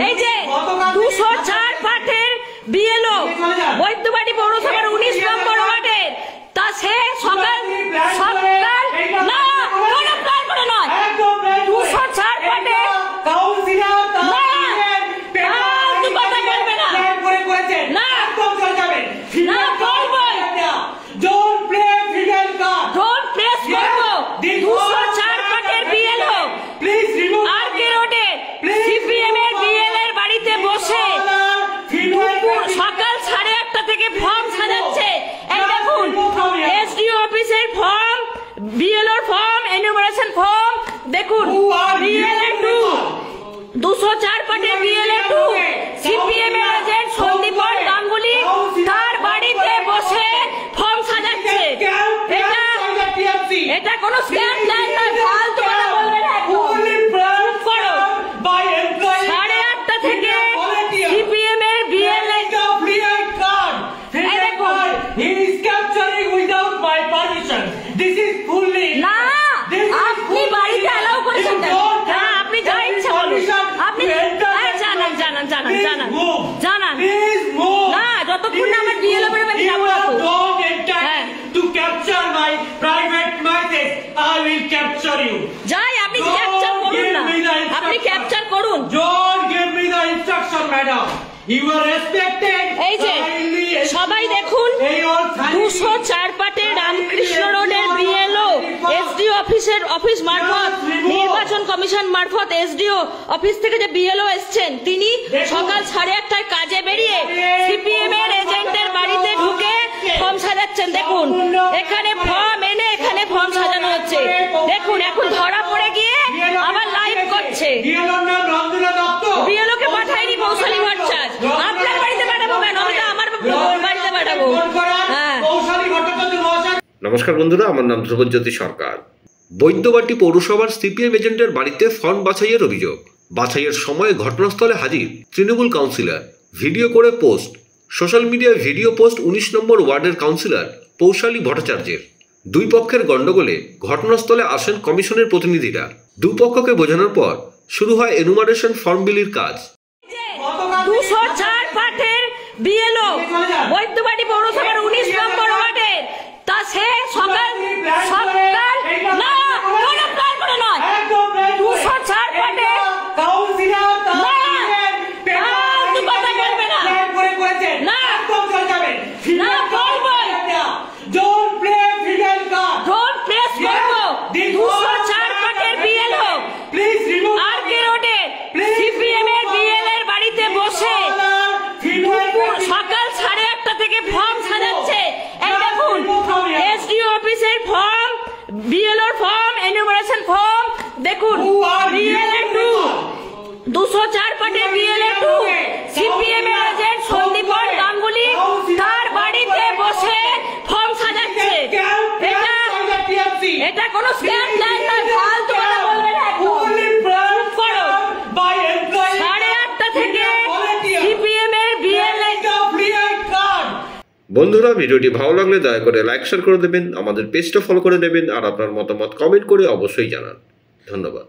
এই যে 204 পাঠের বিএলও বৈদ্যবাড়ি পৌরসভার 19 নম্বর ওয়ার্ডের তা সে সকাল না কোনো প্ল্যান করে নয় 204 পাঠের কাউন্সিলর সকাল 8:30 থেকে ফর্ম সাজাচ্ছে। এই দেখুন এসডিও অফিসের ফর্ম, বিএলওর ফর্ম, এনুমারেশন ফর্ম দেখুন। বিএলএ 204 পাটের বিএলএ 2 সিপিএম এর এজেন্ট সন্দীপন গাঙ্গুলি তার বাড়িতে বসে ফর্ম সাজাচ্ছে। এটা কোনো স্ক্যাম প্ল্যান নয়, ফালতু কথা বলবেন না। 8:30 থেকে সিপিএম এর বিএলএ আপনি বাড়িতে অ্যালাউ করেছেন না, আপনি যা ইচ্ছা বলুন, আপনি জানান না যতক্ষণ না আমার বিএলও বেরোবে যাবো না to capture my private message I will capture you যাই আপনি ক্যাপচার করুন না, আপনি ক্যাপচার করুন। Don't give me the instruction madam, you are respected। এই যে সবাই দেখুন 204 পাটের রামকৃষ্ণ রোডের বিএলও এসডিও অফিস মারফত নির্বাচন কমিশন মারফত এসডিও অফিস থেকে যে বিএলও এসছেন তিনি সকাল 8:30 কাজে বেরিয়ে সিপিএম এর এজেন্টের বাড়িতে ঢুকে ফর্ম সাজাচ্ছেন। দেখুন এখানে ফর্ম এনে এখানে ফর্ম সাজানো হচ্ছে। দেখুন এখন ধরা পড়ে গিয়ে আবার লাইভ করছে। বিএলও কে পাঠায়নি কৌশলী ভট্টাচার্য, আপনার বাড়িতে পাঠাবো কেন? আমার বাড়িতে পাঠাবো। নমস্কার বন্ধুরা, আমার নাম ধ্রুবজ্যোতি সরকার। বৈদ্যবাটি পৌরসভার সিপিএম এজেন্টের বাড়িতে ফর্ম বাছাইয়ের অভিযোগ। বাছাইয়ের সময় ঘটনাস্থলে হাজির তৃণমূল কাউন্সিলর, ভিডিও করে পোস্ট। সোশ্যাল মিডিয়ায় ভিডিও পোস্ট 19 নম্বর ওয়ার্ডের কাউন্সিলর কৌশলী ভট্টাচার্যের। দুই পক্ষের গণ্ডগোলে ঘটনাস্থলে আসেন কমিশনের প্রতিনিধিরা। দুপক্ষকে বোঝানোর পর শুরু হয় এনুমারেশন ফর্ম বিলির কাজ। 204 পাঠের বিএলও বৈদ্যবাড়ি পৌরসভার 19 নম্বর ওয়ার্ডের তা সে সকাল না কোনো প্ল্যান করে নয় 204 পাঠের কাউন্সিলর সকাল 8:30 থেকে ফর্ম সাজাচ্ছে। এই দেখুন এসডিও অফিসের ফর্ম, বিএলওর ফর্ম, এনুমারেশন ফর্ম দেখুন। বিএলএ 204 পাটের বিএলএ 2 সিপিএম এর এজেন্ট সন্দীপন গাঙ্গুলি তার বাড়িতে বসে ফর্ম সাজাচ্ছে। এটা কোনো স্ক্যাম প্ল্যান নয়, ফালতু কথা বলবেন না। 8:30 থেকে সিপিএম এর বিএলএ। বন্ধুরা, ভিডিওটি ভালো লাগলে দয়া করে লাইক শেয়ার করে দেবেন, আমাদের পেজটা ফলো করে দেবেন আর আপনার মতামত কমেন্ট করে অবশ্যই জানান। ধন্যবাদ।